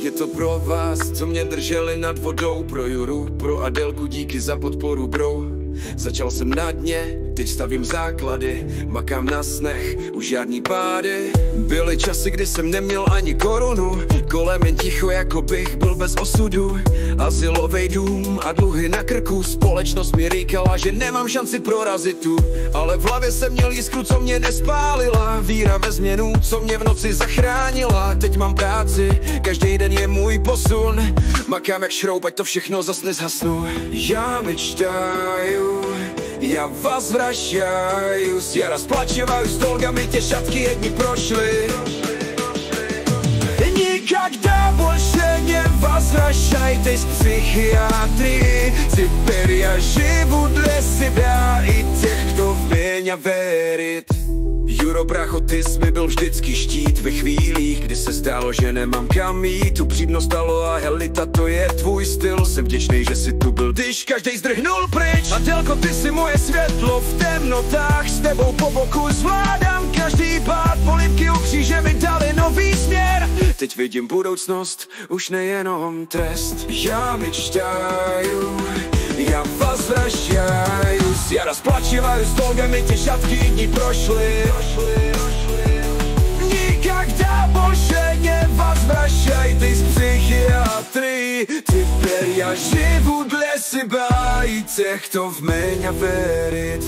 je to pro vás, co mě drželi nad vodou. Pro Juru, pro Adelku, díky za podporu, bro. Začal jsem na dně, teď stavím základy, makám na snech, už žádný pády. Byly časy, kdy jsem neměl ani korunu, kolem jen ticho, jako bych byl bez osudu. Azylovej dům a dluhy na krku, společnost mi říkala, že nemám šanci prorazit tu. Ale v hlavě jsem měl jiskru, co mě nespálila, víra ve změnu, co mě v noci zachránila. Teď mám práci, každý den je můj posun, makám jak šroub, ať to všechno zas nezhasnu. Já mečtaju, já vás vrašaju, já rozplačevaju s dolgami, tě šatky jedni prošly. Никогда больше не возвращайтесь z psychiatrii. Теперь я живу для себя и тех, кто в меня верит. Juro, brácho, ty jsi mi byl vždycky štít ve chvílích, kdy se zdálo, že nemám kam jít. Upřímnost a helita, to je tvůj styl. Jsem vděčný, že jsi tu byl, když každej zdrhnul pryč. Adelko, ty jsi moje světlo v temnotách, s tebou po boku zvládám každý pád. Polibky u kříže mi dali nový směr, teď vidím budoucnost, už nejenom trest. Já mečtaju, já vás vrašaju, já rozplačevaju s dolgami, tě šatky dní prošly. Никогда больше не возвращайтесь z psychiatrii. Теперь я живу для себя и тех, кто в меня верит.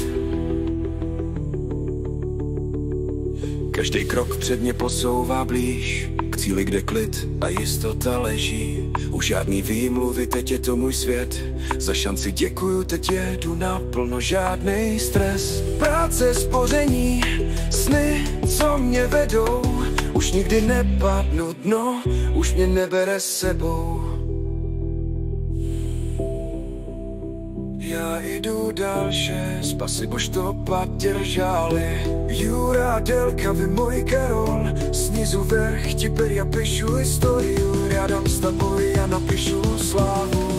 Každý krok před mě posouvá blíž k cíli, kde klid a jistota leží. Už žádný výmluvy, teď je to můj svět. Za šanci děkuju, teď jedu naplno, žádnej stres. Práce, spoření, sny, co mě vedou. Už nikdy nepadnu dno, už mě nebere s sebou. Já jdu další, spasibo, что поддержали. Юра, Аделка, вы мой король. Снизу вверх, теперь я пишу историю. Рядом с тобой я напишу славу.